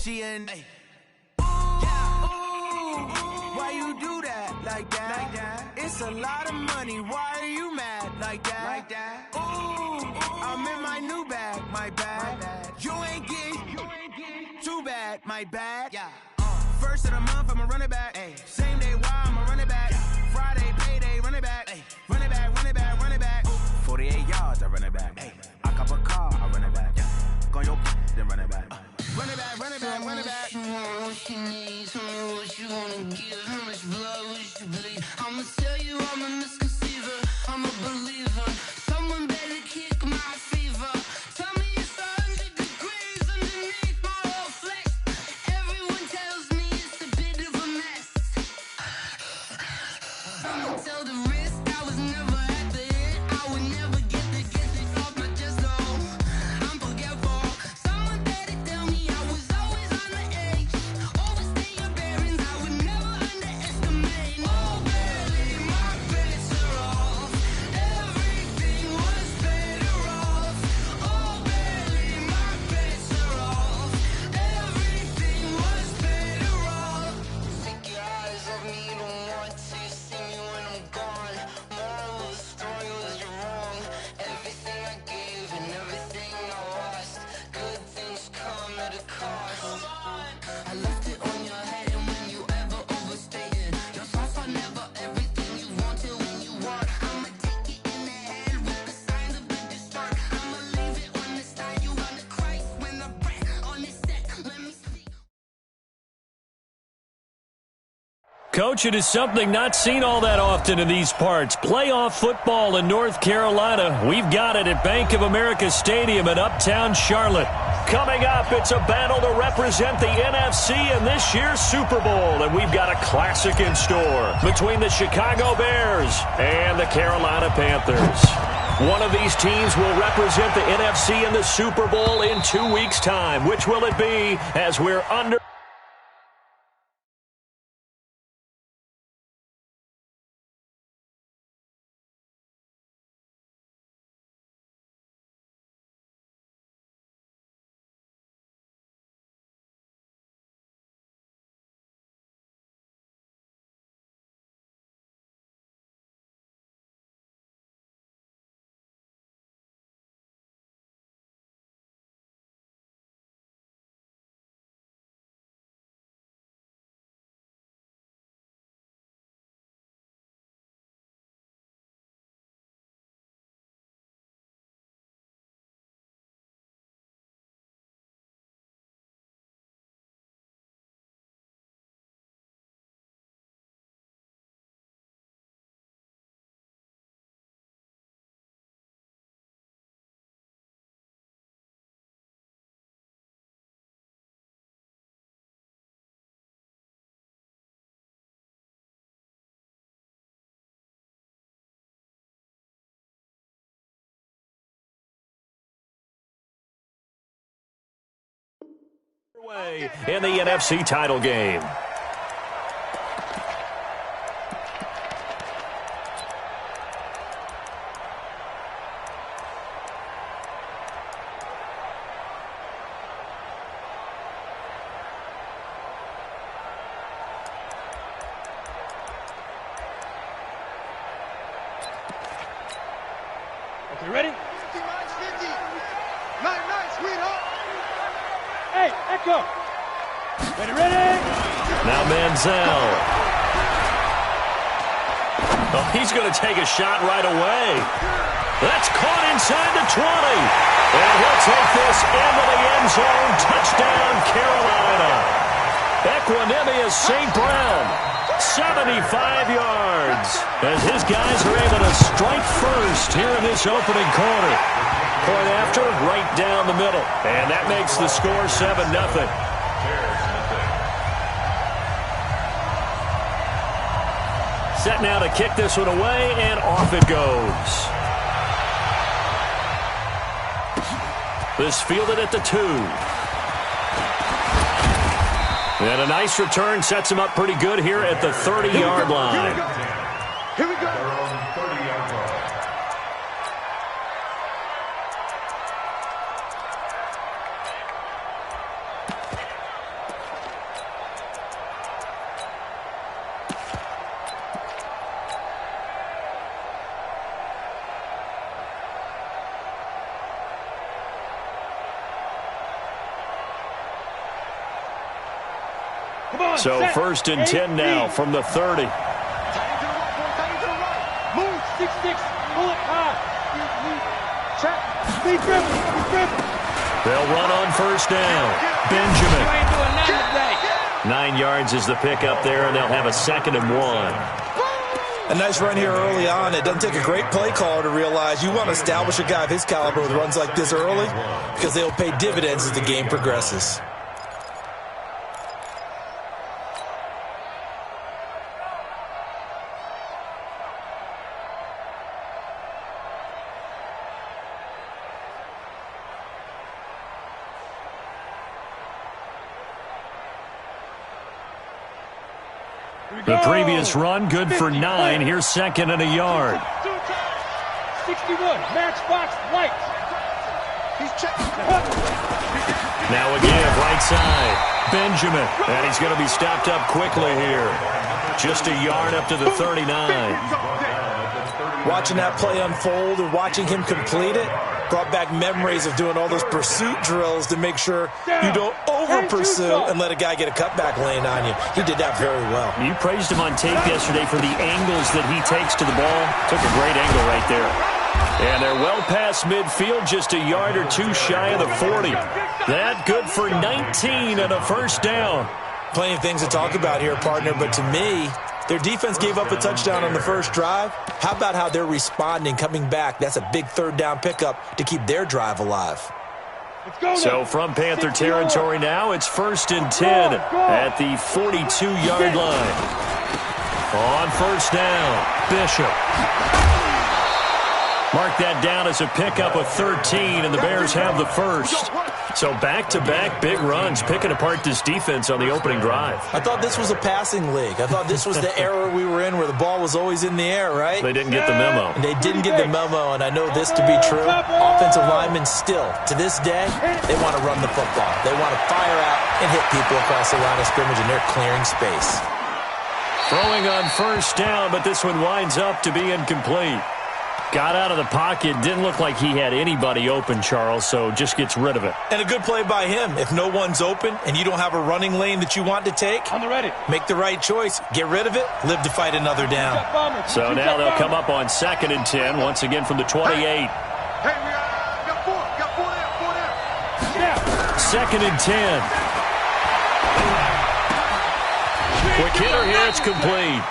She in. Why you do that like that? It's a lot of money. Why are you mad like that? Ooh, I'm in my new bag, my bag. You ain't getting too bad, my bad. First of the month, I'ma run it back. Same day, why I'ma run it back. Friday, payday, run it back. Run it back, run it back, run it back. 48 yards, I run it back. I cop a car, I run it back. Go on your then run it back. Run it back, run it back, run it back. What you want, what you need, tell me what you wanna give. How much blood would you bleed? I'ma tell you I'm a misconceiver, I'm a believer. Someone better kick my fever. Tell me it's 100 degrees underneath my whole flesh. Everyone tells me it's a bit of a mess. I'ma tell the risk I was never at the hit. I would never get the off my chest though. I'm forgetful. Someone better tell me I was always on the edge. Overstay your bearings, I would never underestimate. Oh baby, my bets are off. Everything was better off. Oh baby, my bets are off. Everything was better off. Take your eyes off me, you don't want to see me when I'm gone. Moral of the story was you're wrong. Everything I gave and everything I lost. Good things come at a cost. I left it on your head, and when you ever overstated, your thoughts are never everything you wanted when you want. I'ma take it in the head with the signs of the distort. I'ma leave it on the side. You run the Christ when the breath on this set. Let me see. Coach, it is something not seen all that often in these parts. Playoff football in North Carolina. We've got it at Bank of America Stadium in Uptown Charlotte. Coming up, it's a battle to represent the NFC in this year's Super Bowl. And we've got a classic in store between the Chicago Bears and the Carolina Panthers. One of these teams will represent the NFC in the Super Bowl in 2 weeks' time. Which will it be as we're under... in the NFC title game. Okay, ready? 50, nice, 50. Nice, sweetheart. Hey, Echo. Ready? Now Manziel. Oh, he's going to take a shot right away. That's caught inside the 20. And he'll take this into the end zone. Touchdown, Carolina. Equanimous St. Brown. 75 yards. As his guys are able to strike first here in this opening quarter. Point after, right down the middle. And that makes the score 7-0. Set now to kick this one away, and off it goes. This fielded at the 2. And a nice return sets him up pretty good here at the 30-yard line. Here we go. So first and 10 now from the 30. Move, 6-6, pull it high. Check. Speed dribble. They'll run on first down. Benjamin. 9 yards is the pickup there, and they'll have a 2nd and 1. A nice run here early on. It doesn't take a great play caller to realize you want to establish a guy of his caliber with runs like this early because they'll pay dividends as the game progresses. The previous run, good for 9. Here's 2nd and a yard. 61, matchbox, light. He's checking. Now again, right side. Benjamin. And he's going to be stopped up quickly here. Just a yard up to the 39. Watching that play unfold and watching him complete it brought back memories of doing all those pursuit drills to make sure you don't over-pursue and let a guy get a cutback lane on you. He did that very well. You praised him on tape yesterday for the angles that he takes to the ball. Took a great angle right there. And they're well past midfield, just a yard or 2 shy of the 40. That good for 19 and a first down. Plenty of things to talk about here, partner, but to me, their defense gave up a touchdown on the first drive. How about how they're responding, coming back? That's a big 3rd down pickup to keep their drive alive. So from Panther territory now, it's 1st and 10 at the 42-yard line. On first down, Bishop. Mark that down as a pickup of 13, and the Bears have the first. So back-to-back big runs, picking apart this defense on the opening drive. I thought this was a passing league. I thought this was the era we were in where the ball was always in the air, right? They didn't get the memo. And they didn't get the memo, and I know this to be true. Offensive linemen still, to this day, they want to run the football. They want to fire out and hit people across the line of scrimmage, and they're clearing space. Throwing on first down, but this one winds up to be incomplete. Got out of the pocket. Didn't look like he had anybody open, Charles, so just gets rid of it. And a good play by him. If no one's open and you don't have a running lane that you want to take, On the ready. make the right choice. Get rid of it. Live to fight another down. So now they'll come up on 2nd and 10, once again from the 28. Hey, we got four. Got 4 there. 2nd and 10. Quick hitter here, it's complete.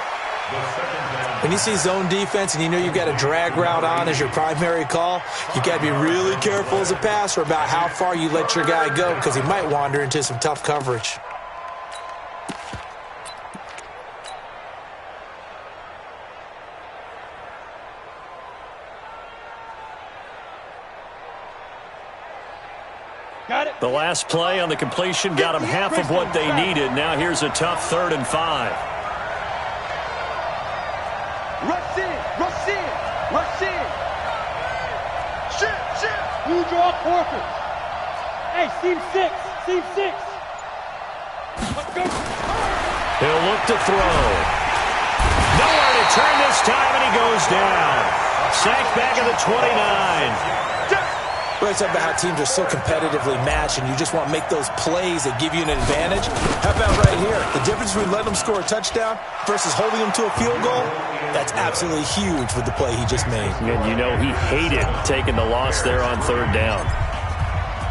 When you see zone defense and you know you've got a drag route on as your primary call, you got to be really careful as a passer about how far you let your guy go because he might wander into some tough coverage. Got it. The last play on the completion got them half of what they needed. Now here's a tough 3rd and 5. Rush in. Shit. Blue draw quarters. Hey, seam 6. Let's go. He'll look to throw. Nowhere to turn this time, and he goes down. Sacked back at the 29. We always talk about how teams are so competitively matched and you just want to make those plays that give you an advantage. How about right here? The difference between letting them score a touchdown versus holding them to a field goal, that's absolutely huge with the play he just made. And you know he hated taking the loss there on 3rd down.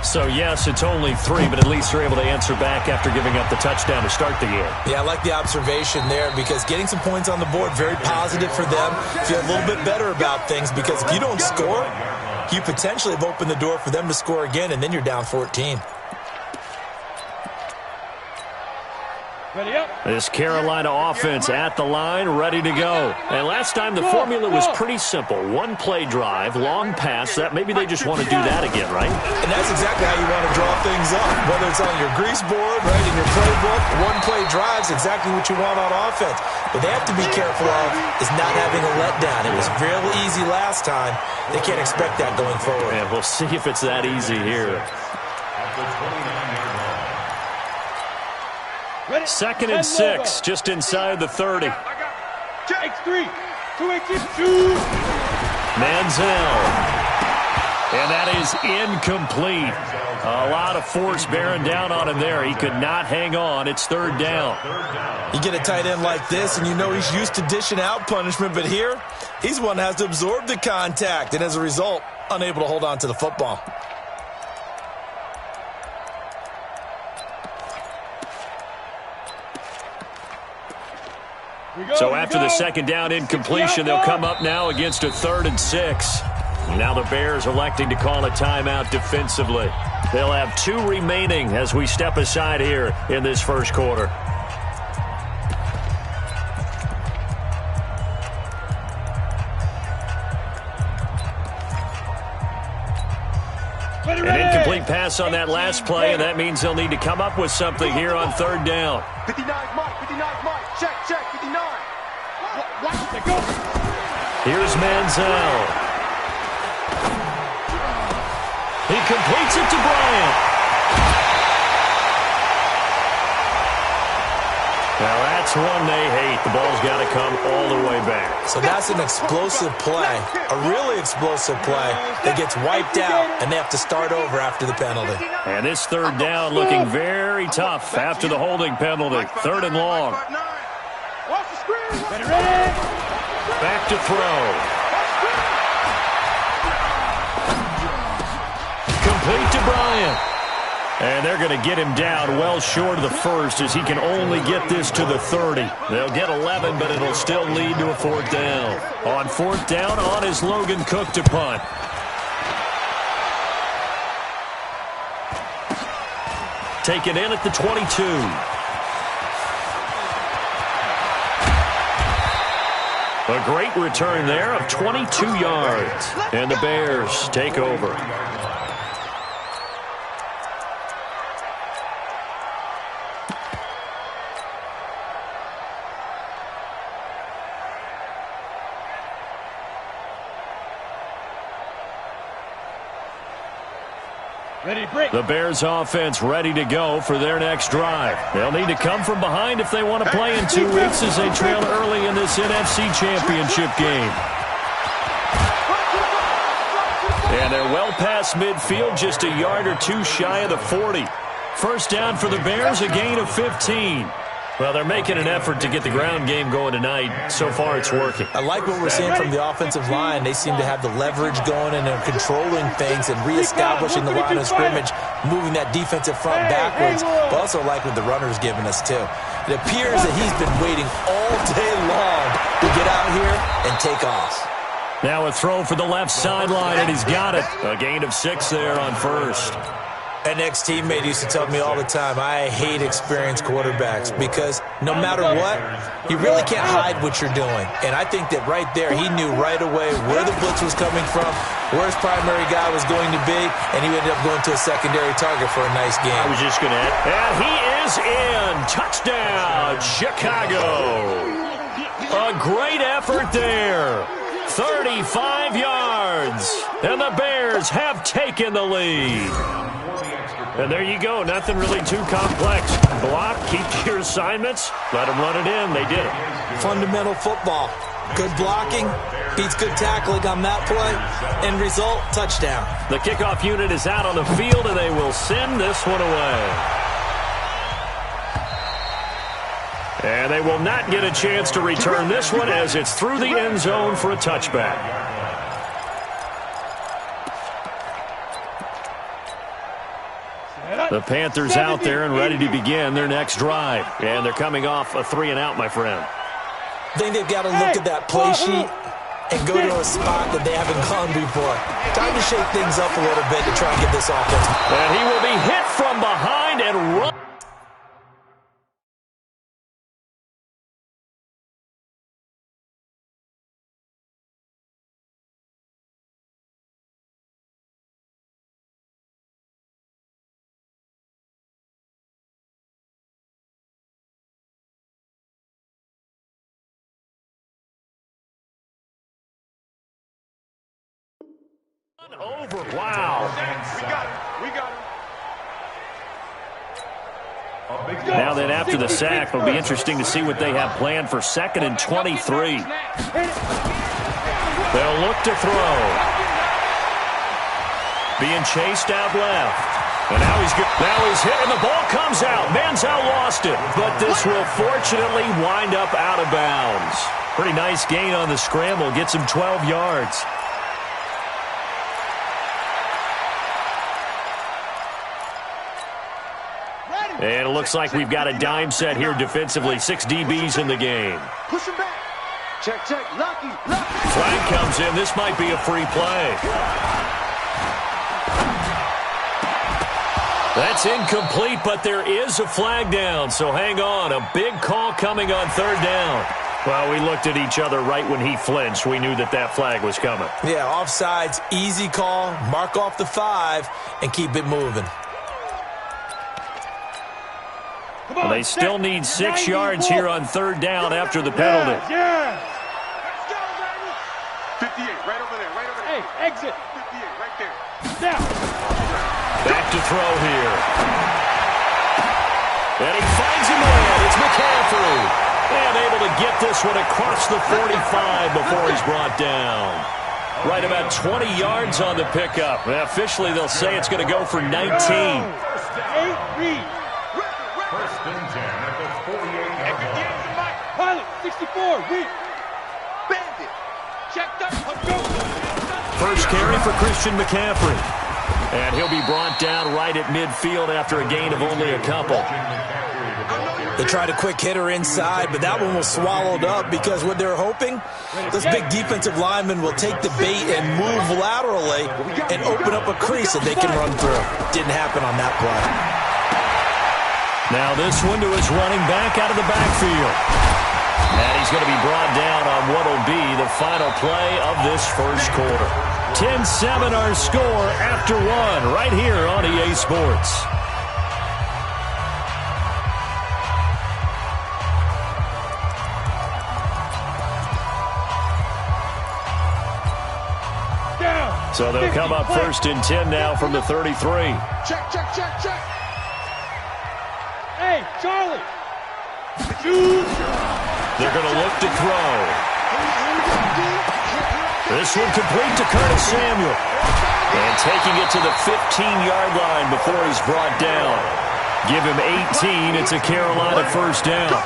So, yes, it's only 3, but at least they're able to answer back after giving up the touchdown to start the game. Yeah, I like the observation there because getting some points on the board, very positive for them. Feel a little bit better about things because if you don't score, you potentially have opened the door for them to score again, and then you're down 14. Ready up. This Carolina offense at the line, ready to go. And last time the formula was pretty simple. One play drive, long pass. That maybe they just want to do that again, right? And that's exactly how you want to draw things up. Whether it's on your grease board, right, in your playbook, one play drive is exactly what you want on offense. What they have to be careful of is not having a letdown. It was real easy last time. They can't expect that going forward. And we'll see if it's that easy here. 2nd and 6, just inside the 30. X3, 2 Manziel. And that is incomplete. A lot of force bearing down on him there. He could not hang on. It's third down. You get a tight end like this, and you know he's used to dishing out punishment, but here, he's one that has to absorb the contact, and as a result, unable to hold on to the football. So after the second down incompletion, they'll come up now against a 3rd and 6. Now the Bears electing to call a timeout defensively. They'll have 2 remaining as we step aside here in this first quarter. An incomplete pass on that last play, and that means they'll need to come up with something here on 3rd down. 59 Mike, 59 Mike, check, 59. Here's Manziel. He completes it to Bryant. Now that's one they hate. The ball's got to come all the way back. So that's an explosive play, a really explosive play that gets wiped out, and they have to start over after the penalty. And this 3rd down looking very tough after the holding penalty. 3rd and long. Back to throw. Complete to Bryant. And they're going to get him down well short of the first as he can only get this to the 30. They'll get 11, but it'll still lead to a 4th down. On 4th down, on is Logan Cook to punt. Taken in at the 22. A great return there of 22 yards. And the Bears take over. The Bears offense ready to go for their next drive. They'll need to come from behind if they want to play in 2 weeks as they trail early in this NFC Championship game. And they're well past midfield, just a yard or 2 shy of the 40. First down for the Bears, a gain of 15. Well, they're making an effort to get the ground game going tonight. So far, it's working. I like what we're seeing from the offensive line. They seem to have the leverage going, and they're controlling things and reestablishing the line of scrimmage, moving that defensive front backwards. But also like what the runner's giving us, too. It appears that he's been waiting all day long to get out here and take off. Now a throw for the left sideline, and he's got it. A gain of 6 there on first. An ex-teammate used to tell me all the time, I hate experienced quarterbacks because no matter what, you really can't hide what you're doing. And I think that right there, he knew right away where the blitz was coming from, where his primary guy was going to be, and he ended up going to a secondary target for a nice game. I was just going to add, and he is in. Touchdown, Chicago. A great effort there. 35 yards, and the Bears have taken the lead. And there you go. Nothing really too complex. Block, keep your assignments, let them run it in. They did it. Fundamental football. Good blocking, beats good tackling on that play. End result, touchdown. The kickoff unit is out on the field, and they will send this one away. And they will not get a chance to return this one as it's through the end zone for a touchback. The Panthers out there and ready to begin their next drive. And they're coming off a 3-and-out, my friend. I think they've got to look at that play sheet and go to a spot that they haven't gone before. Time to shake things up a little bit to try and get this offense. And he will be hit from behind and run. Over. Wow. We got it. Now then, after the sack, it'll be interesting to see what they have planned for 2nd and 23. They'll look to throw. Being chased out left. And now he's good. Now he's hit, and the ball comes out. Manziel lost it, but this will fortunately wind up out of bounds. Pretty nice gain on the scramble. Gets him 12 yards. And it looks like we've got a dime set here defensively. 6 DBs in the game. Push him back. Check, check. Lucky. Flag comes in. This might be a free play. That's incomplete, but there is a flag down, so hang on. A big call coming on third down. Well, we looked at each other right when he flinched. We knew that that flag was coming. Yeah, offsides, easy call. Mark off the 5 and keep it moving. Well, they still need 6 yards here on third down after the penalty. Yeah. 58, right over there, right over there. Hey, exit. 58, right there. Down. Back to throw here. And he finds him in. It's McCaffrey. And able to get this one across the 45 before he's brought down. Right about 20 yards on the pickup. And officially, they'll say it's going to go for 19. 8 read. First and 10 at the 48-yard line. Pilot, 64, read. Bandit. Checked up. Let's go. First carry for Christian McCaffrey. And he'll be brought down right at midfield after a gain of only a couple. They tried a quick hitter inside, but that one was swallowed up because what they're hoping, those big defensive linemen will take the bait and move laterally and open up a crease that they can run through. Didn't happen on that play. Now this one to his running back out of the backfield. And he's going to be brought down on what will be the final play of this first quarter. 10-7 our score after one right here on EA Sports. So they'll come up first and 10 now from the 33. Check, check, check, check. Hey, Charlie. They're going to look to throw. This one complete to Curtis Samuel. And taking it to the 15-yard line before he's brought down. Give him 18. It's a Carolina first down.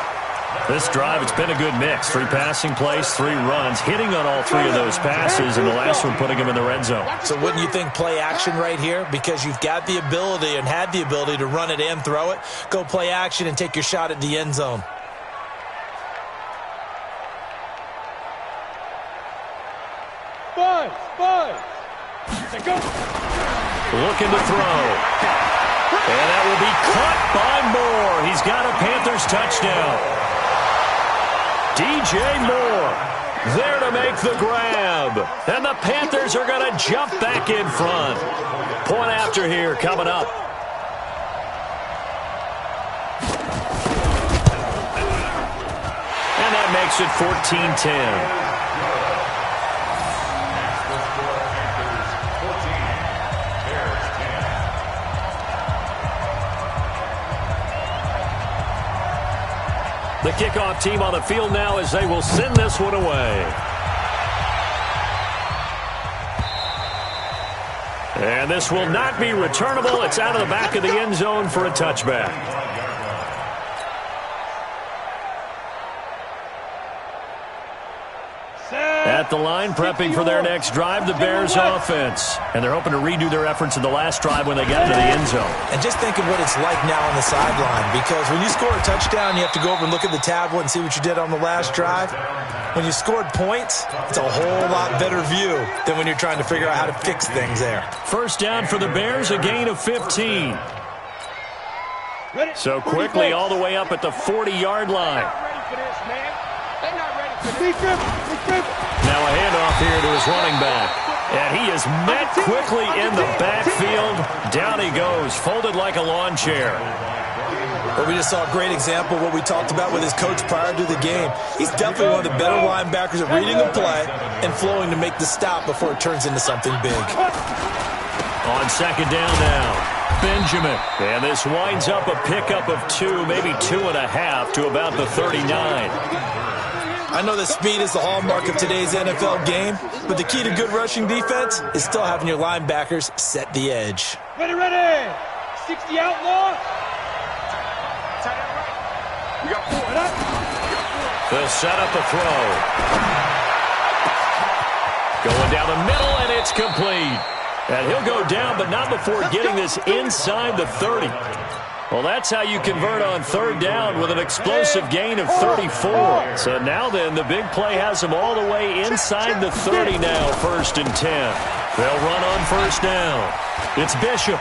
This drive, it's been a good mix. 3 passing plays, 3 runs, hitting on all 3 of those passes, and the last one putting him in the red zone. So wouldn't you think play action right here? Because you've got the ability and had the ability to run it and throw it. Go play action and take your shot at the end zone. Buzz. Go. Looking to throw. And that will be caught by Moore. He's got a Panthers touchdown. DJ Moore there to make the grab. And the Panthers are going to jump back in front. Point after here coming up. And that makes it 14-10. The kickoff team on the field now as they will send this one away. And this will not be returnable. It's out of the back of the end zone for a touchback. At the line, prepping for their next drive, the Bears offense. And they're hoping to redo their efforts in the last drive when they got to the end zone. And just think of what it's like now on the sideline, because when you score a touchdown, you have to go over and look at the tablet and see what you did on the last drive. When you scored points, it's a whole lot better view than when you're trying to figure out how to fix things there. First down for the Bears, a gain of 15. So quickly all the way up at the 40-yard line. Now a handoff here to his running back. And he is met quickly in the backfield. Down he goes, folded like a lawn chair. Well, we just saw a great example of what we talked about with his coach prior to the game. He's definitely one of the better linebackers at reading a play and flowing to make the stop before it turns into something big. On second down now, Benjamin. And this winds up a pickup of 2, maybe 2.5 to about the 39. I know that speed is the hallmark of today's NFL game, but the key to good rushing defense is still having your linebackers set the edge. Ready. 60 outlaw. We got 4. They'll set up a throw. Going down the middle, and it's complete. And he'll go down, but not before getting this inside the 30. Well, that's how you convert on third down with an explosive gain of 34. So now then, the big play has them all the way inside the 30 now, 1st and 10. They'll run on first down. It's Bishop.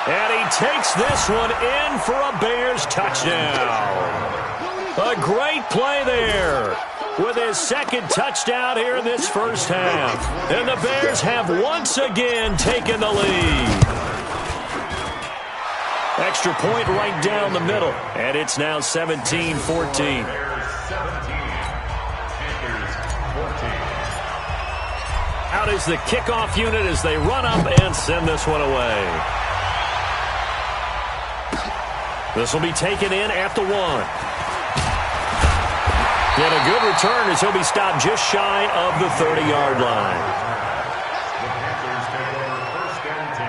And he takes this one in for a Bears touchdown. A great play there with his second touchdown here in this first half. And the Bears have once again taken the lead. Extra point right down the middle. And it's now 17-14. Out is the kickoff unit as they run up and send this one away. This will be taken in at the 1. And a good return as he'll be stopped just shy of the 30-yard line. The Panthers take over 1st and 10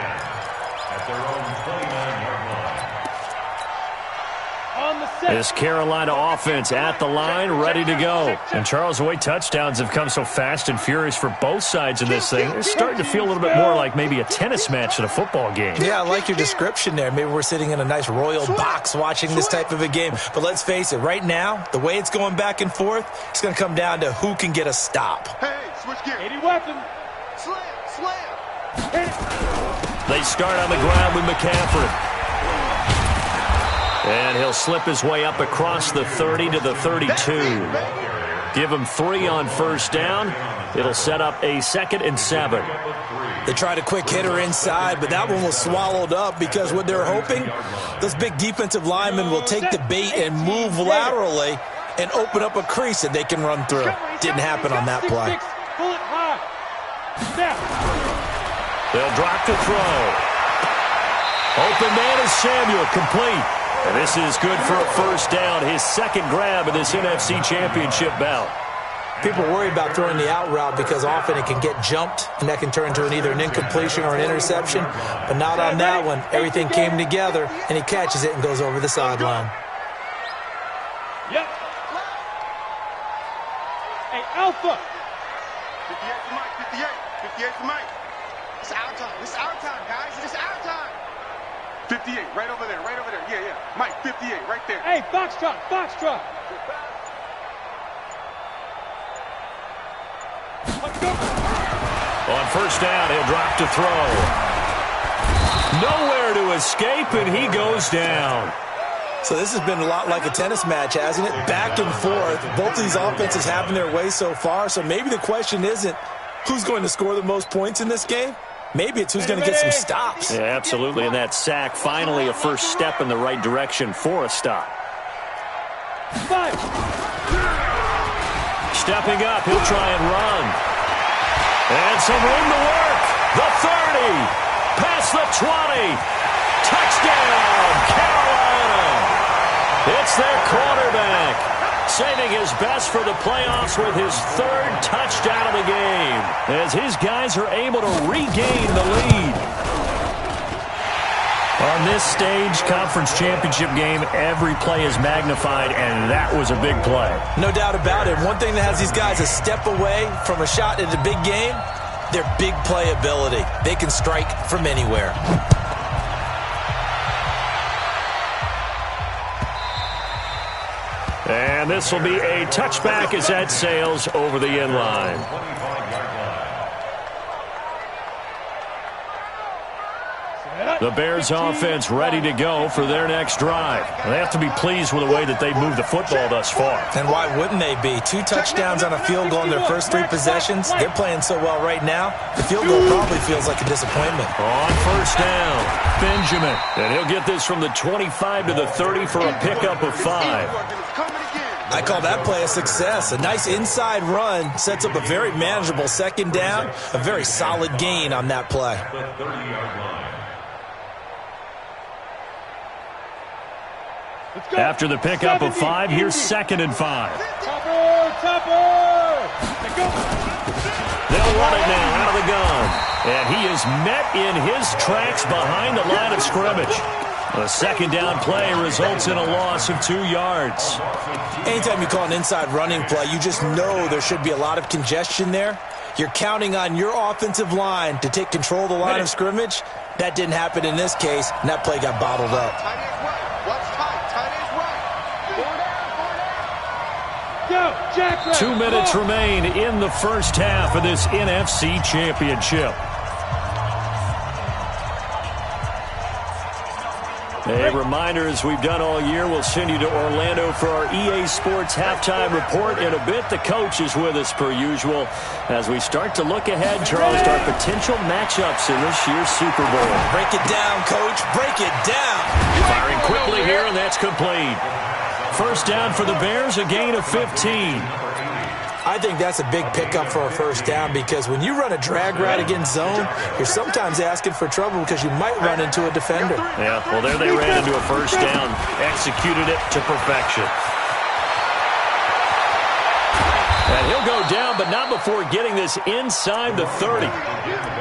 at their own 29-yard line. On the set. This Carolina offense at the line, ready to go. And Charles, the way touchdowns have come so fast and furious for both sides in this thing, it's starting to feel a little bit more like maybe a tennis match than a football game. Yeah, I like your description there. Maybe we're sitting in a nice royal box watching this type of a game. But let's face it, right now, the way it's going back and forth, it's going to come down to who can get a stop. Hey, switch gear. 80 weapon. Slam. They start on the ground with McCaffrey. And he'll slip his way up across the 30 to the 32. Give him 3 on first down. It'll set up a 2nd and 7. They tried a quick hitter inside, but that one was swallowed up because what they're hoping, those big defensive linemen will take the bait and move laterally and open up a crease that they can run through. Didn't happen on that play. Pull it high. Snap. They'll drop the throw. Open man is Samuel, complete. And this is good for a first down, his 2nd grab of this NFC Championship bout. People worry about throwing the out route because often it can get jumped, and that can turn into either an incompletion or an interception. But not on that one. Everything came together, and he catches it and goes over the sideline. Yep. Hey, Alpha. 58 to Mike. 58 to Mike. It's our time. It's our time, guys. It's our time. 58, right over there. Yeah. Mike, 58, right there. Hey, Foxtrot. Let's go. On first down, he'll drop to throw. Nowhere to escape, and he goes down. So this has been a lot like a tennis match, hasn't it? Back and forth. Both of these offenses having their way so far, so maybe the question isn't who's going to score the most points in this game. Maybe it's who's going to get some stops. Yeah, absolutely. And that sack, finally a first step in the right direction for a stop. 5. Stepping up, he'll try and run. And some room to work. The 30. Past the 20. Touchdown, Carolina. It's their quarterback, saving his best for the playoffs with his 3rd touchdown of the game, as his guys are able to regain the lead. On this stage, conference championship game, every play is magnified, and that was a big play. No doubt about it. One thing that has these guys a step away from a shot in the big game, their big play ability. They can strike from anywhere. And this will be a touchback as that sails over the end line. The Bears offense ready to go for their next drive. They have to be pleased with the way that they've moved the football thus far. And why wouldn't they be? 2 touchdowns on a field goal in their first 3 possessions. They're playing so well right now, the field goal probably feels like a disappointment. On first down, Benjamin. And he'll get this from the 25 to the 30 for a pickup of 5. I call that play a success. A nice inside run sets up a very manageable 2nd down. A very solid gain on that play. After the pickup of 5, here's 2nd and 5. Topper! They'll run it now out of the gun. And he is met in his tracks behind the line of scrimmage. A second down play results in a loss of 2 yards. Anytime you call an inside running play, you just know there should be a lot of congestion there. You're counting on your offensive line to take control of the line of scrimmage. That didn't happen in this case, and that play got bottled up. Tight end's right. Watch tight. Tight end's right. 4 down. Go, Jack. 2 minutes remain in the first half of this NFC Championship. A reminder, as we've done all year, we'll send you to Orlando for our EA Sports halftime report in a bit. The coach is with us per usual as we start to look ahead, Charles, to our potential matchups in this year's Super Bowl. Break it down, Coach. Break it down. Firing quickly here, and that's complete. First down for the Bears, a gain of 15. I think that's a big pickup for a first down because when you run a drag route against zone, you're sometimes asking for trouble because you might run into a defender. Yeah, well, there they ran into a first down, executed it to perfection. And he'll go down, but not before getting this inside the 30.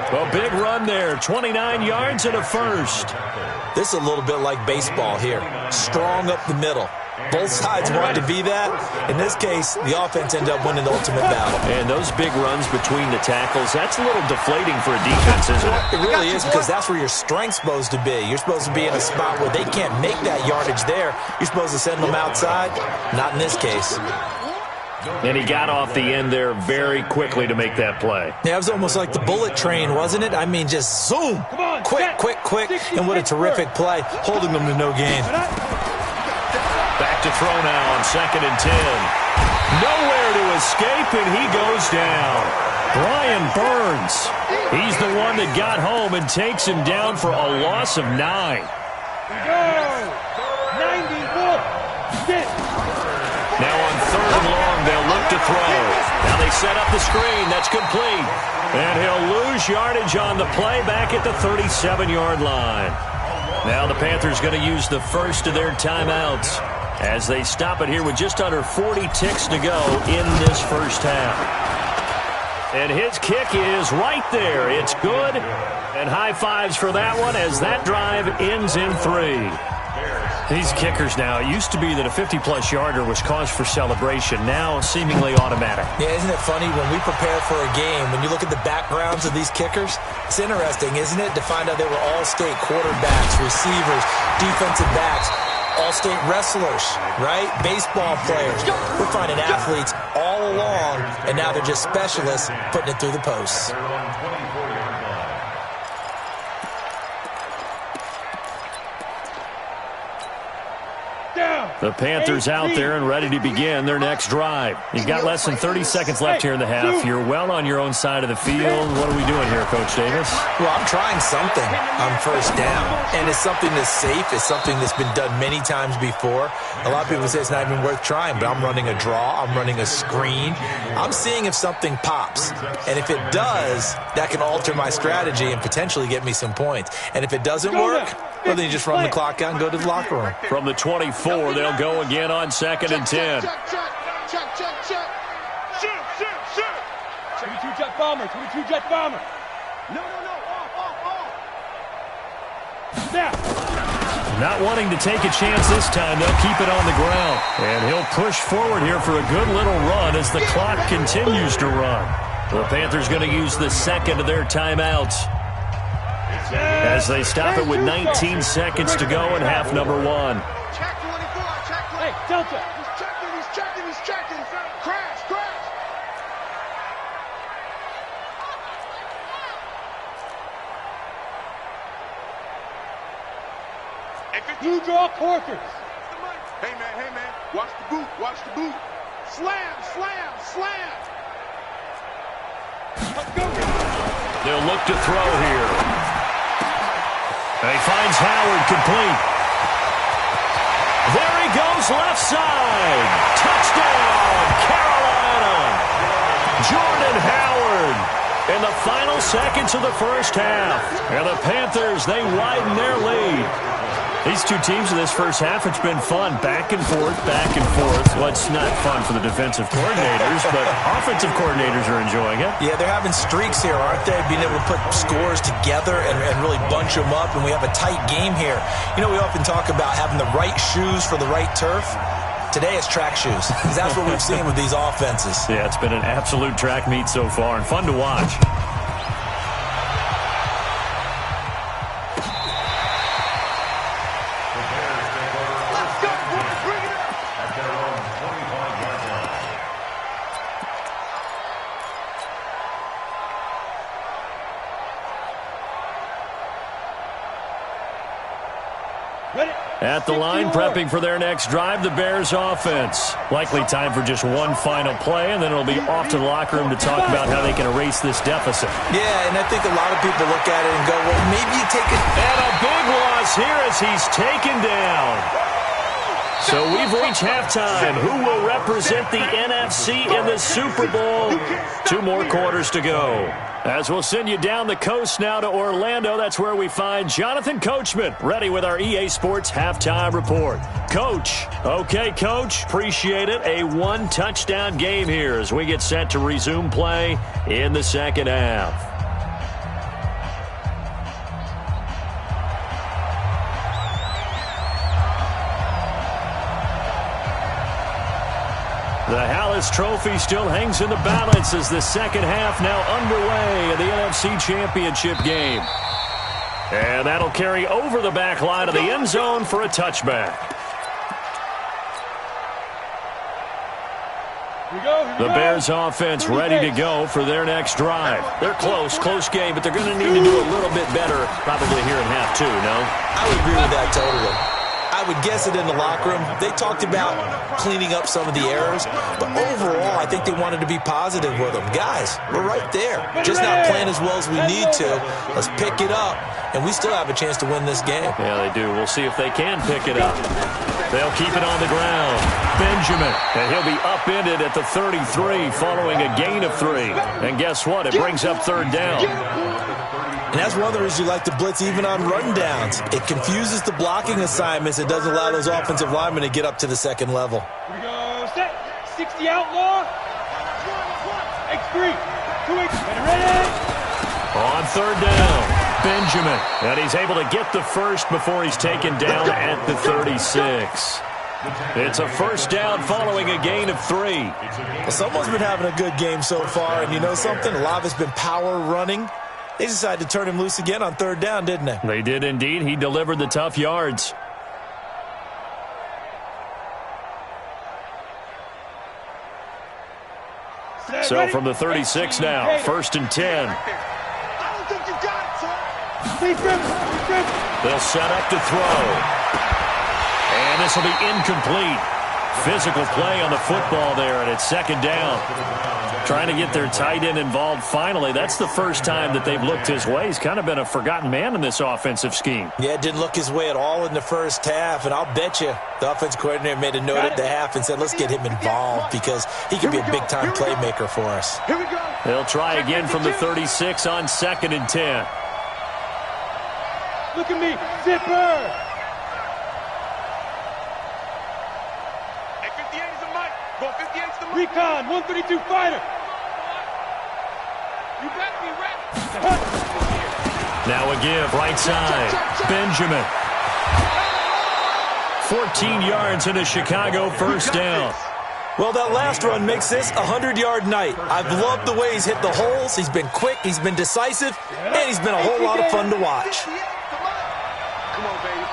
Well, big run there, 29 yards and a first. This is a little bit like baseball here. Strong up the middle. Both sides want to be that. In this case, the offense ended up winning the ultimate battle. And those big runs between the tackles, that's a little deflating for a defense, isn't it? It really is because that's where your strength's supposed to be. You're supposed to be in a spot where they can't make that yardage there. You're supposed to send them outside. Not in this case. And he got off the end there very quickly to make that play. Yeah, it was almost like the bullet train, wasn't it? I mean, just zoom. Quick, quick, quick. And what a terrific play, holding them to no gain. Back to throw now on 2nd and 10. Nowhere to escape, and he goes down. Brian Burns. He's the one that got home and takes him down for a loss of 9. Go. 91. Now on 3rd and long, they'll look to throw. Now they set up the screen. That's complete. And he'll lose yardage on the play back at the 37-yard line. Now the Panthers going to use the first of their timeouts as they stop it here with just under 40 ticks to go in this first half. And his kick is right there. It's good. And high fives for that one as that drive ends in 3. These kickers now, it used to be that a 50-plus yarder was cause for celebration. Now seemingly automatic. Yeah, isn't it funny when we prepare for a game, when you look at the backgrounds of these kickers, it's interesting, isn't it, to find out they were all-state quarterbacks, receivers, defensive backs, all-state wrestlers, right? Baseball players. We're finding athletes all along, and now they're just specialists putting it through the posts. The Panthers out there and ready to begin their next drive. You've got less than 30 seconds left here in the half. You're well on your own side of the field. What are we doing here, Coach Davis? Well, I'm trying something on first down, and it's something that's safe. It's something that's been done many times before. A lot of people say it's not even worth trying, but I'm running a draw. I'm running a screen. I'm seeing if something pops, and if it does, that can alter my strategy and potentially get me some points. And if it doesn't work, well, then you just run the clock out and go to the locker room. From the 24, they'll go again on 2nd and 10. Check. Shoot. 22 jet bomber. 22 jet bomber. No. Off. Now. Not wanting to take a chance this time, they'll keep it on the ground. And he'll push forward here for a good little run as the clock continues to run. The Panthers going to use the second of their timeouts as they stop it with 19 seconds to go in half number 1. Check 24. Hey, Delta. He's checking. Crash. Blue draw Corkers. Hey, man. Watch the boot. Slam. Let's go. They'll look to throw here. He finds Howard complete. There he goes, left side. Touchdown, Carolina. Jordan Howard in the final seconds of the first half. And the Panthers, they widen their lead. These two teams in this first half, it's been fun. Back and forth, back and forth. Well, it's not fun for the defensive coordinators, but offensive coordinators are enjoying it. Yeah, they're having streaks here, aren't they? Being able to put scores together and really bunch them up, and we have a tight game here. You know, we often talk about having the right shoes for the right turf. Today it's track shoes. That's what we've seen with these offenses. Yeah, it's been an absolute track meet so far and fun to watch. At the line, prepping for their next drive, the Bears offense. Likely time for just one final play, and then it'll be off to the locker room to talk about how they can erase this deficit. Yeah, and I think a lot of people look at it and go, well, maybe you take it. And a big loss here as he's taken down. So we've reached halftime. Who will represent the NFC in the Super Bowl? 2 more quarters to go. As we'll send you down the coast now to Orlando, that's where we find Jonathan Coachman, ready with our EA Sports Halftime Report. Coach. Okay, Coach. Appreciate it. A 1-touchdown game here as we get set to resume play in the second half. The Hallis Trophy still hangs in the balance as the second half now underway in the NFC Championship game. And that'll carry over the back line of the end zone for a touchback. The Bears offense ready to go for their next drive. They're close game, but they're going to need to do a little bit better probably here in half 2, no? I would agree with that totally. I would guess it in the locker room. They talked about cleaning up some of the errors, but overall, I think they wanted to be positive with them. Guys, we're right there. Just not playing as well as we need to. Let's pick it up, and we still have a chance to win this game. Yeah, they do. We'll see if they can pick it up. They'll keep it on the ground. Benjamin, and he'll be upended at the 33 following a gain of 3. And guess what? It brings up 3rd down. And that's one of the reasons you like to blitz even on rundowns. It confuses the blocking assignments. It doesn't allow those offensive linemen to get up to the second level. Here we go. Set. 60 outlaw. X3. 2X. Ready. On 3rd down, Benjamin. And he's able to get the first before he's taken down at the 36. It's a 1st down following a gain of 3. Well, someone's been having a good game so far, and you know something? A lot of it's been power running. They decided to turn him loose again on 3rd down, didn't they? They did indeed. He delivered the tough yards. So from the 36 now, 1st and 10. I don't think you got it, sir. They'll set up to throw. And this will be incomplete. Physical play on the football there, and it's 2nd down. Trying to get their tight end involved finally. That's the first time that they've looked his way. He's kind of been a forgotten man in this offensive scheme. Yeah, it didn't look his way at all in the first half, and I'll bet you the offensive coordinator made a note at the half and said, let's get him involved because he can be a big-time playmaker for us. Here we go. They'll try again from the 36 on 2nd and 10. Look at me. Zipper. Hey, 58 is the mic. Go 58 is the mic. Recon. 132 fighter. You better be ready. Now a give, right side. Benjamin. 14 yards into Chicago, 1st down. Well, that last run makes this a 100-yard night. I've loved the way he's hit the holes. He's been quick, he's been decisive, and he's been a whole lot of fun to watch. Come on, baby.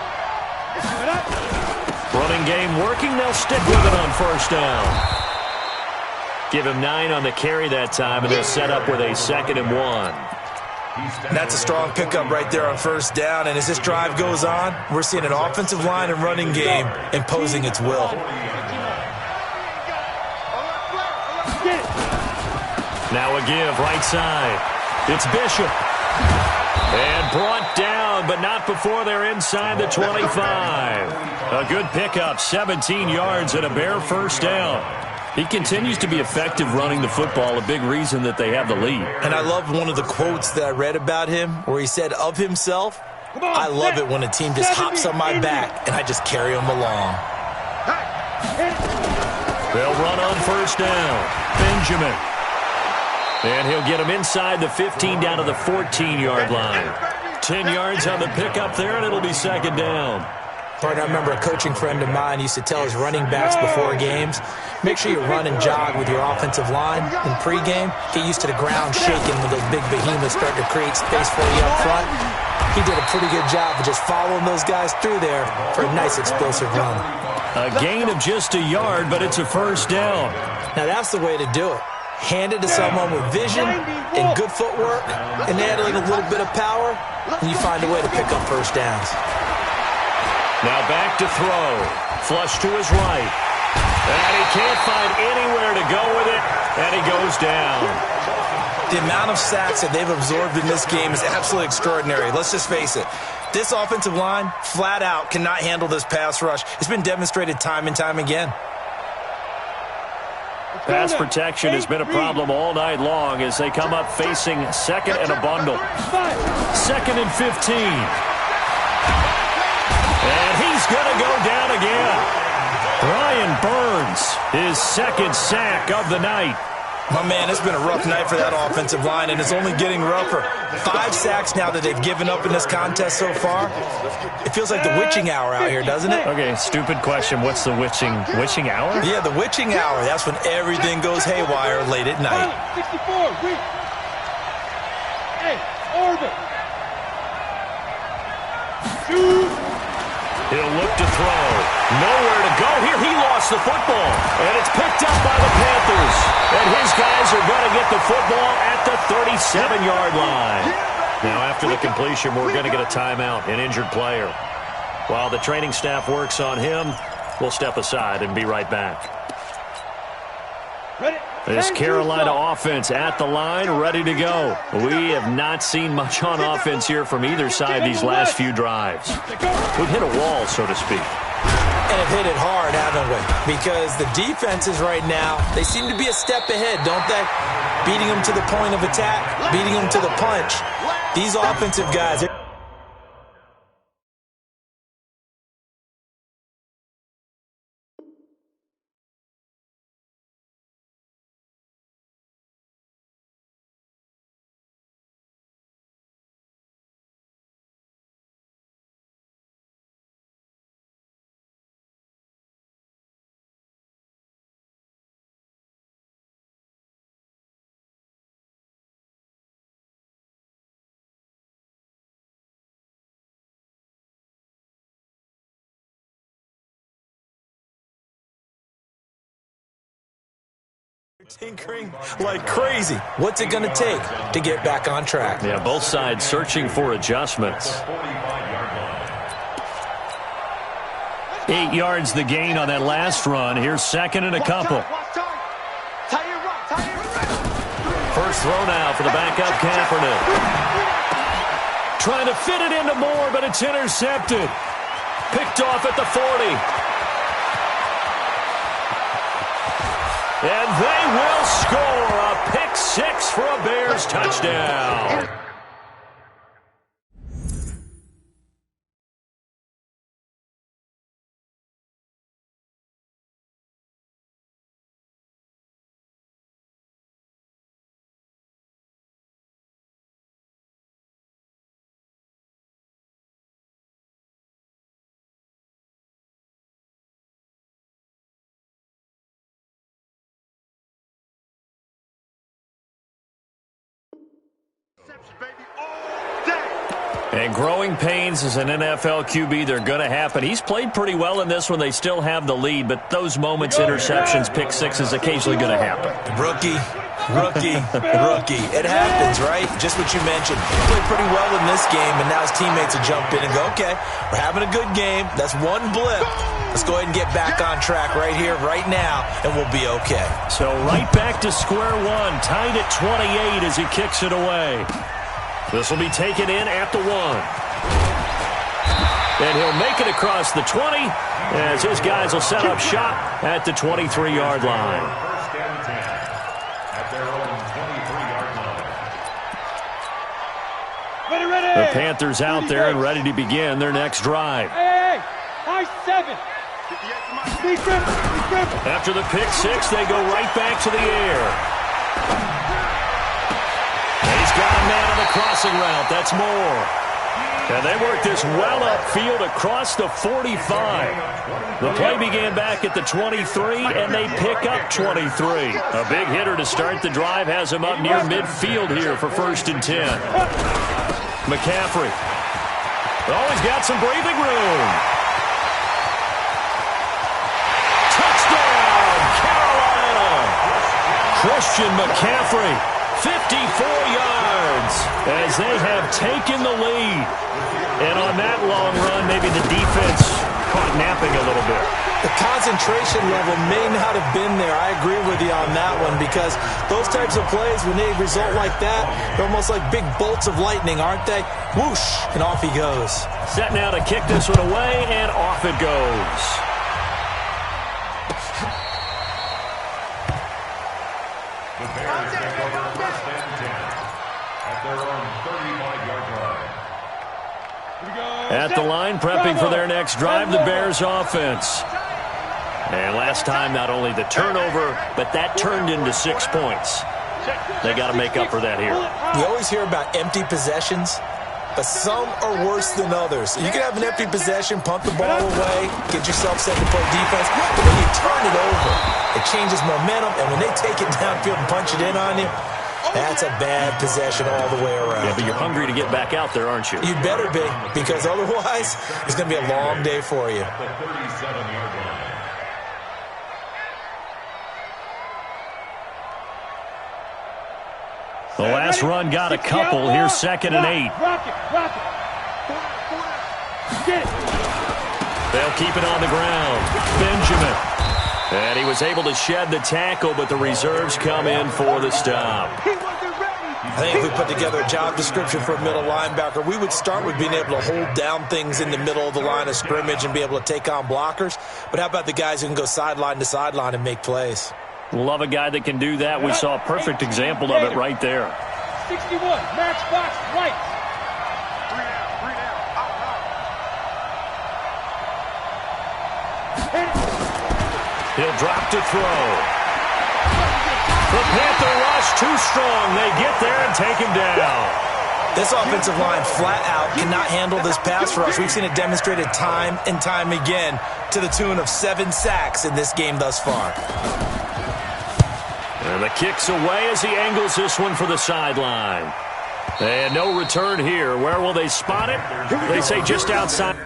Running game working. They'll stick with it on 1st down. Give him 9 on the carry that time, and they'll set up with a 2nd and 1. That's a strong pickup right there on 1st down, and as this drive goes on, we're seeing an offensive line and running game imposing its will. Now a give, right side. It's Bishop. And brought down, but not before they're inside the 25. A good pickup, 17 yards and a bare 1st down. He continues to be effective running the football, a big reason that they have the lead. And I love one of the quotes that I read about him where he said of himself, I love it when a team just hops on my back and I just carry them along. They'll run on first down. Benjamin. And he'll get him inside the 15 down to the 14-yard line. 10 yards on the pickup there, and it'll be second down. Partner, I remember a coaching friend of mine used to tell his running backs before games, make sure you run and jog with your offensive line in pregame. Get used to the ground shaking when those big behemoths start to create space for you up front. He did a pretty good job of just following those guys through there for a nice explosive run. A gain of just a yard, but it's a first down. Now that's the way to do it. Hand it to someone with vision and good footwork and adding a little bit of power, and you find a way to pick up first downs. Now back to throw. Flush to his right. And he can't find anywhere to go with it, and he goes down. The amount of sacks that they've absorbed in this game is absolutely extraordinary. Let's just face it. This offensive line, flat out, cannot handle this pass rush. It's been demonstrated time and time again. Pass protection has been a problem all night long as they come up facing second and a bundle. Second and 15. And he's going to go down again. Brian Burns, his second sack of the night. My man, it's been a rough night for that offensive line, and it's only getting rougher. 5 sacks now that they've given up in this contest so far. It feels like the witching hour out here, doesn't it? Okay, stupid question. What's the witching hour? Yeah, the witching hour. That's when everything goes haywire late at night. 64, reach. Hey, orbit. Shoot. He'll look to throw. Nowhere to go here. He lost the football. And it's picked up by the Panthers. And his guys are going to get the football at the 37-yard line. Now, after the completion, we're going to get a timeout, an injured player. While the training staff works on him, we'll step aside and be right back. This Carolina offense at the line, ready to go. We have not seen much on offense here from either side these last few drives. We've hit a wall, so to speak. And have hit it hard, haven't we? Because the defenses right now, they seem to be a step ahead, don't they? Beating them to the point of attack, beating them to the punch. These offensive guys... tinkering like crazy. What's it going to take to get back on track? Yeah, both sides searching for adjustments. 8 yards the gain on that last run. Here's second and a couple. First throw now for the backup Kaepernick. Trying to fit it into Moore, but it's intercepted. Picked off at the 40. And they will score a pick six for a Bears touchdown. And growing pains as an NFL QB, they're going to happen. He's played pretty well in this one. They still have the lead, but those moments, interceptions, pick six is occasionally going to happen. Rookie. It happens, right? Just what you mentioned. He played pretty well in this game, and now his teammates will jump in and go, okay, we're having a good game. That's one blip. Let's go ahead and get back on track right here, right now, and we'll be okay. So right back to square one, tied at 28 as he kicks it away. This will be taken in at the 1. And he'll make it across the 20 as his guys will set up shop at the 23-yard line. First and 10 at their own 23-yard line. Ready. The Panthers out there and ready to begin their next drive. Hey, high 7. After the pick six, they go right back to the air. He's got a man on the crossing route. That's Moore. And they work this well upfield across the 45. The play began back at the 23, and they pick up 23. A big hitter to start the drive has him up near midfield here for 1st and 10. McCaffrey. Oh, he's got some breathing room. Touchdown, Carolina! Christian McCaffrey, 54 yards, as they have taken the lead. And on that long run, maybe the defense caught napping a little bit. The concentration level may not have been there. I agree with you on that one, because those types of plays, when they result like that, they're almost like big bolts of lightning, aren't they? Whoosh, and off he goes. Set now to kick this one away, and off it goes. The Bears take over 1st and 10 at their own 35-yard line. At the line, prepping for their next drive, the Bears offense. And last time, not only the turnover, but that turned into 6 points. They got to make up for that here. You always hear about empty possessions, but some are worse than others. You can have an empty possession, punt the ball away, get yourself set to play defense, but then you turn it over. It changes momentum, and when they take it downfield and punch it in on you, that's a bad possession all the way around. Yeah, but you're hungry to get back out there, aren't you? You'd better be, because otherwise, it's going to be a long day for you. The 37-yard line. The last run got a couple. Here's 2nd and 8. Rocket. Get it. They'll keep it on the ground. Benjamin. And he was able to shed the tackle, but the reserves come in for the stop. I think if we put together a job description for a middle linebacker, we would start with being able to hold down things in the middle of the line of scrimmage and be able to take on blockers. But how about the guys who can go sideline to sideline and make plays? Love a guy that can do that. We saw a perfect example of it right there. 61, matchbox, right. 3 down, out. He'll drop to throw. The Panther rush too strong. They get there and take him down. This offensive line flat out cannot handle this pass rush. We've seen it demonstrated time and time again to the tune of 7 sacks in this game thus far. And the kick's away as he angles this one for the sideline. And no return here. Where will they spot it? They say just outside.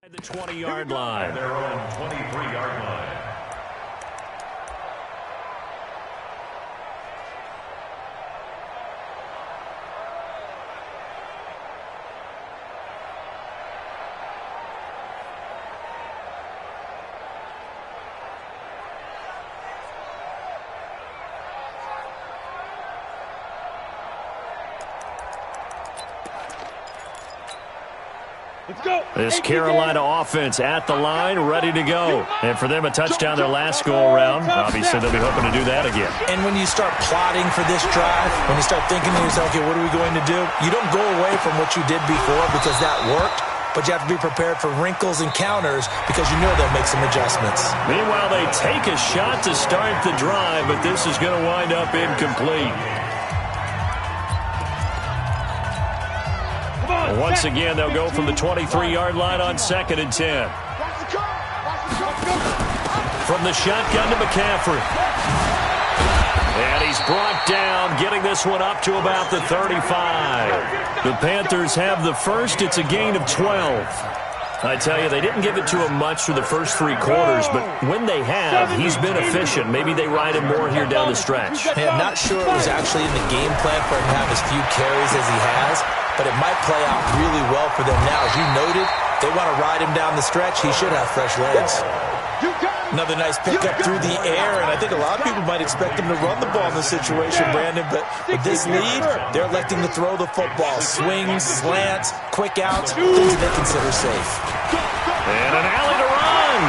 At the 20-yard line. At their own 23-yard line. This Carolina offense at the line, ready to go. And for them, a touchdown their last go-around. Obviously, they'll be hoping to do that again. And when you start plotting for this drive, when you start thinking to yourself, okay, what are we going to do? You don't go away from what you did before because that worked, but you have to be prepared for wrinkles and counters because you know they'll make some adjustments. Meanwhile, they take a shot to start the drive, but this is going to wind up incomplete. Once again, they'll go from the 23-yard line on 2nd and 10. From the shotgun to McCaffrey. And he's brought down, getting this one up to about the 35. The Panthers have the first. It's a gain of 12. I tell you, they didn't give it to him much through the first 3 quarters, but when they have, he's been efficient. Maybe they ride him more here down the stretch. Hey, I'm not sure it was actually in the game plan for him to have as few carries as he has, but it might play out really well for them now. As you noted, they want to ride him down the stretch. He should have fresh legs. Another nice pickup through the air, and I think a lot of people might expect him to run the ball in this situation, Brandon, but with this lead, they're electing to throw the football. Swings, slants, quick outs, things they consider safe. And an alley to run.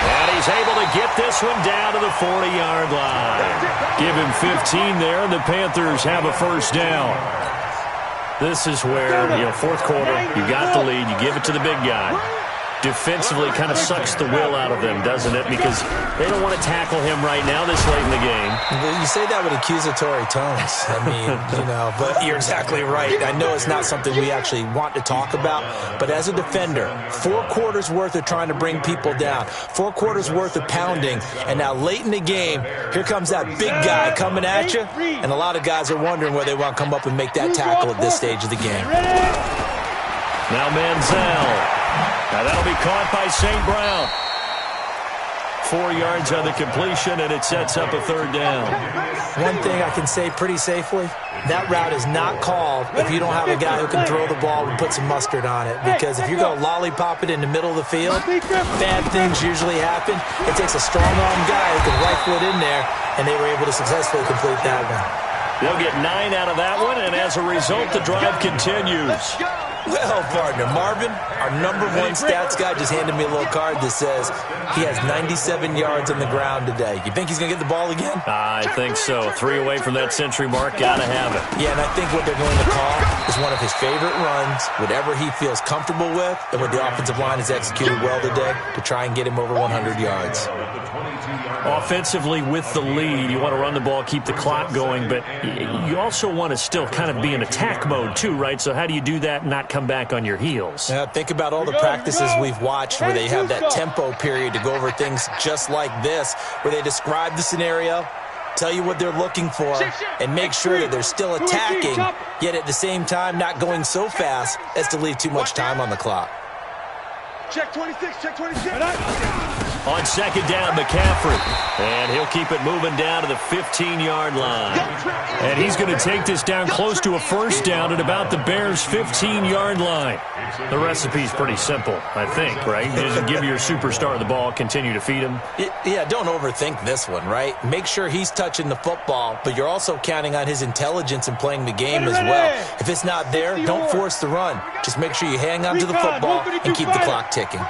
And he's able to get this one down to the 40-yard line. Give him 15 there, and the Panthers have a first down. This is where, fourth quarter, you got the lead, you give it to the big guy. Defensively kind of sucks the will out of them, doesn't it? Because they don't want to tackle him right now this late in the game. Well, you say that with accusatory tones. I mean, but you're exactly right. I know it's not something we actually want to talk about, but as a defender, 4 quarters worth of trying to bring people down, 4 quarters worth of pounding, and now late in the game, here comes that big guy coming at you, and a lot of guys are wondering where they want to come up and make that tackle at this stage of the game. Now Manziel. Now that'll be caught by St. Brown. 4 yards on the completion, and it sets up a third down. One thing I can say pretty safely, that route is not called if you don't have a guy who can throw the ball and put some mustard on it. Because if you're going to lollipop it in the middle of the field, bad things usually happen. It takes a strong-arm guy who can rifle it in there, and they were able to successfully complete that one. They'll get 9 out of that one, and as a result, the drive continues. Well, partner, Marvin, our number 1 stats guy just handed me a little card that says he has 97 yards on the ground today. You think he's going to get the ball again? I think so. 3 away from that century mark. Got to have it. Yeah, and I think what they're going to call is one of his favorite runs, whatever he feels comfortable with, and what the offensive line has executed well today to try and get him over 100 yards. Offensively, with the lead, you want to run the ball, keep the clock going, but you also want to still kind of be in attack mode too, right? So how do you do that and not come back on your heels? Yeah, think about all the practices we've watched where they have that tempo period to go over things just like this, where they describe the scenario, tell you what they're looking for, and make sure that they're still attacking, yet at the same time not going so fast as to leave too much time on the clock. Check 26, check 26. On 2nd down, McCaffrey. And he'll keep it moving down to the 15-yard line. And he's going to take this down close to a first down at about the Bears' 15-yard line. The recipe's pretty simple, I think, right? Just give your superstar the ball, continue to feed him. Yeah, don't overthink this one, right? Make sure he's touching the football, but you're also counting on his intelligence in playing the game as well. If it's not there, don't force the run. Just make sure you hang on to the football and keep the clock ticking.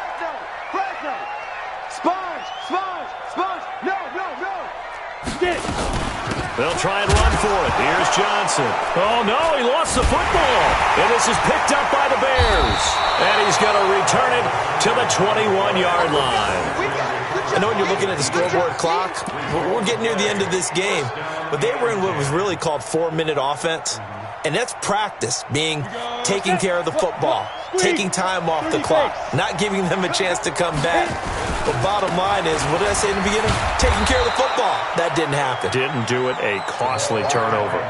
They'll try and run for it. Here's Johnson. Oh, no, he lost the football. And this is picked up by the Bears. And he's going to return it to the 21-yard line. I know when you're looking at the scoreboard clock, we're getting near the end of this game, but they were in what was really called 4-minute offense. And that's practice, being taking care of the football, taking time off the clock, not giving them a chance to come back. But bottom line is, what did I say in the beginning? Taking care of the football. That didn't happen. Didn't do it. A costly turnover.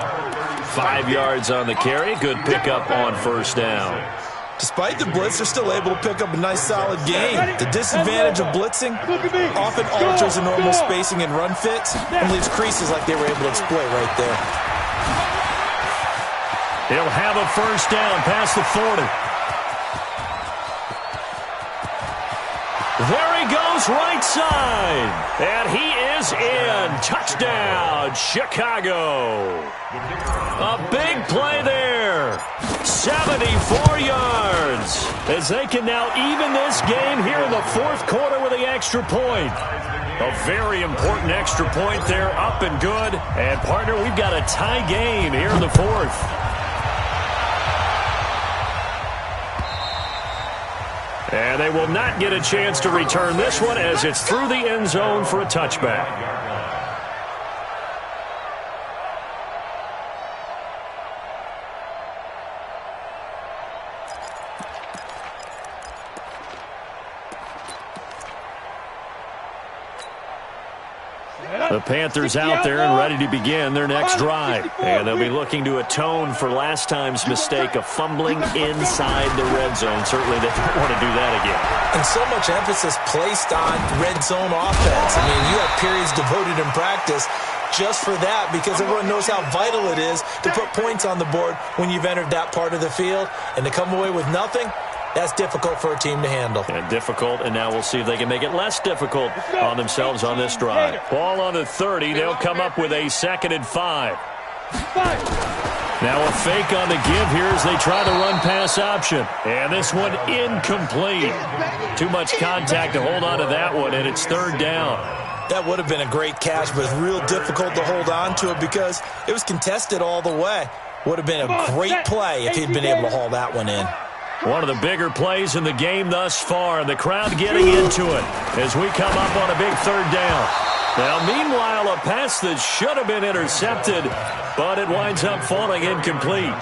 5 yards on the carry. Good pickup on first down. Despite the blitz, they're still able to pick up a nice, solid game. The disadvantage of blitzing often alters the normal spacing and run fits and leaves creases like they were able to exploit right there. He'll have a first down past the 40. There he goes, right side. And he is in. Touchdown, Chicago. A big play there. 74 yards. As they can now even this game here in the fourth quarter with the extra point. A very important extra point there, up and good. And, partner, we've got a tie game here in the fourth. And they will not get a chance to return this one as it's through the end zone for a touchback. The Panthers out there and ready to begin their next drive. And they'll be looking to atone for last time's mistake of fumbling inside the red zone. Certainly they don't want to do that again. And so much emphasis placed on red zone offense. I mean, you have periods devoted in practice just for that because everyone knows how vital it is to put points on the board when you've entered that part of the field. And to come away with nothing, that's difficult for a team to handle. And difficult, and now we'll see if they can make it less difficult on themselves on this drive. Ball on the 30. They'll come up with a 2nd and 5. Now a fake on the give here as they try the run-pass option. And this one incomplete. Too much contact to hold on to that one, and it's 3rd down. That would have been a great catch, but it's real difficult to hold on to it because it was contested all the way. Would have been a great play if he'd been able to haul that one in. One of the bigger plays in the game thus far, and the crowd getting into it as we come up on a big 3rd down. Now, meanwhile, a pass that should have been intercepted, but it winds up falling incomplete.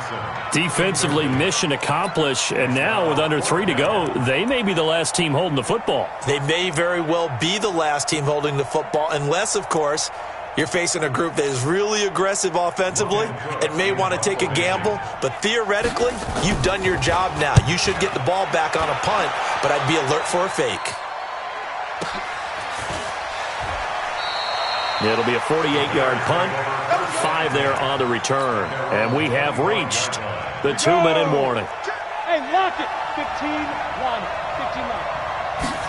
Defensively, mission accomplished, and now with under 3 to go, they may be the last team holding the football. They may very well be the last team holding the football, unless, of course, you're facing a group that is really aggressive offensively and may want to take a gamble, but theoretically, you've done your job now. You should get the ball back on a punt, but I'd be alert for a fake. It'll be a 48-yard punt, 5 there on the return. And we have reached the 2-minute warning. Hey, lock it. 15-1.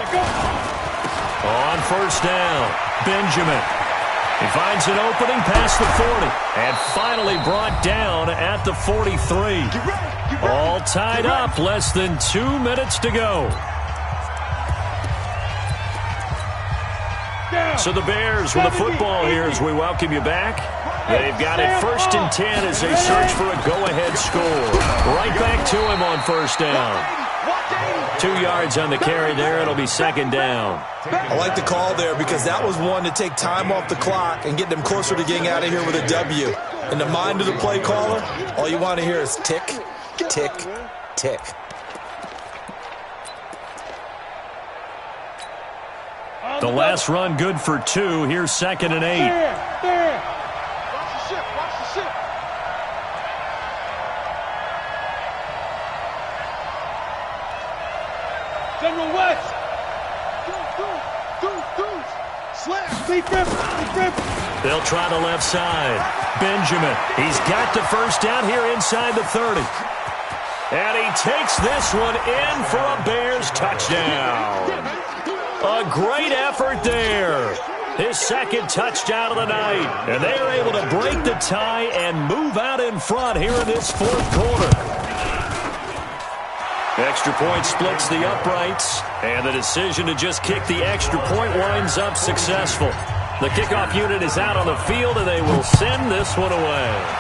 15-9. On first down, Benjamin. He finds an opening past the 40 and finally brought down at the 43. All tied up, less than 2 minutes to go. So the Bears with the football here as we welcome you back. They've got it 1st and 10 as they search for a go-ahead score. Right back to him on first down. 2 yards on the carry there. It'll be 2nd down. I like the call there because that was one to take time off the clock and get them closer to getting out of here with a W. In the mind of the play caller, all you want to hear is tick, tick, tick. The last run good for 2. Here's 2nd and 8. There. Watch the ship. Watch the ship. General West. Dude. Slam. Lead grip. They'll try the left side. Benjamin. He's got the first down here inside the 30. And he takes this one in for a Bears touchdown. A great effort there. His 2nd touchdown of the night. And they are able to break the tie and move out in front here in this 4th quarter. Extra point splits the uprights. And the decision to just kick the extra point winds up successful. The kickoff unit is out on the field, and they will send this one away.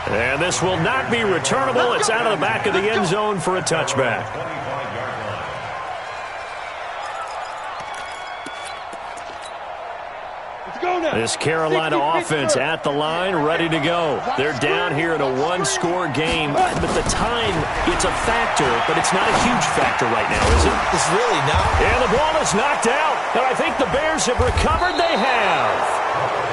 And this will not be returnable. It's out of the back of the end zone for a touchback. This Carolina offense at the line, ready to go. They're down here in a 1-score game, but the time, it's a factor, but it's not a huge factor right now, is it? It's really not. And the ball is knocked out, and I think the Bears have recovered. They have.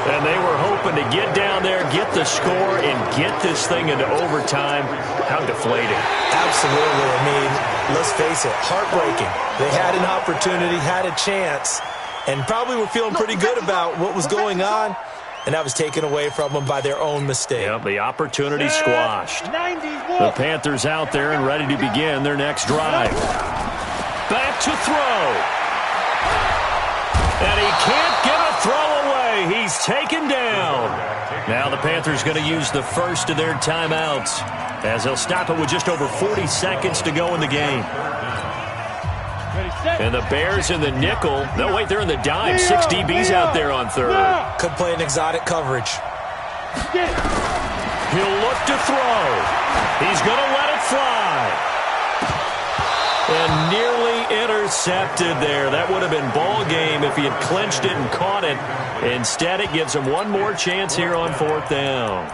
And they were hoping to get down there, get the score, and get this thing into overtime. How deflating. Absolutely. I mean, let's face it, heartbreaking. They had an opportunity, had a chance, and probably were feeling pretty good about what was going on, and that was taken away from them by their own mistake. Yep, the opportunity squashed. The Panthers out there and ready to begin their next drive. Back to throw. And he can't get a throw away. He's taken down. Now the Panthers going to use the first of their timeouts as they'll stop it with just over 40 seconds to go in the game. And the Bears in the nickel. No, wait, they're in the dime. 6 DBs out there on third. Could play an exotic coverage. He'll look to throw. He's going to let it fly. And nearly intercepted there. That would have been ball game if he had clinched it and caught it. Instead, it gives him one more chance here on fourth down.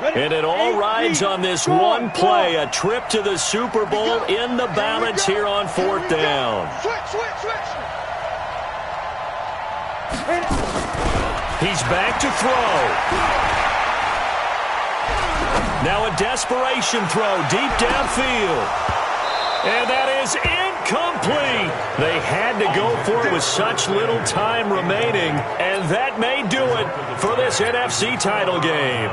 And it all rides on this one play, a trip to the Super Bowl in the balance here on fourth down. He's back to throw. Now a desperation throw deep downfield. And that is incomplete. They had to go for it with such little time remaining. And that may do it for this NFC title game.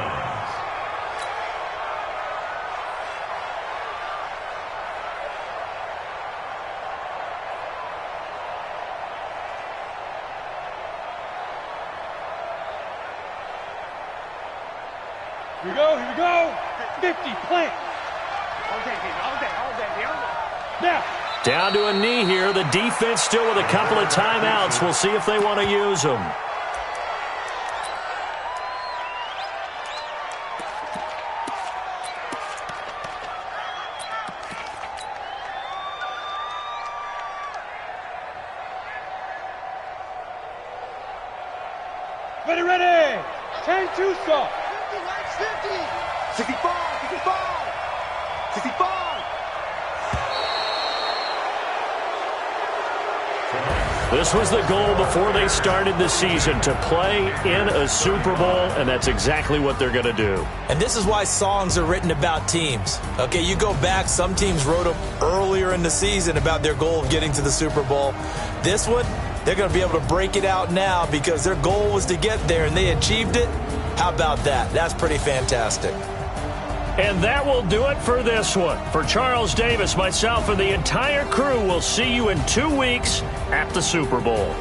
Here we go, here we go. 50, plant. All day, baby, all day, all day, all day. Now. Down to a knee here. The defense still with a couple of timeouts. We'll see if they want to use them. Ready, ready. 10-2 stop. 50, 65, 65, 65. This was the goal before they started the season, to play in a Super Bowl, and that's exactly what they're going to do. And this is why songs are written about teams. Okay, you go back, some teams wrote them earlier in the season about their goal of getting to the Super Bowl. This one, they're going to be able to break it out now because their goal was to get there, and they achieved it. How about that? That's pretty fantastic. And that will do it for this one. For Charles Davis, myself, and the entire crew, we'll see you in 2 weeks at the Super Bowl.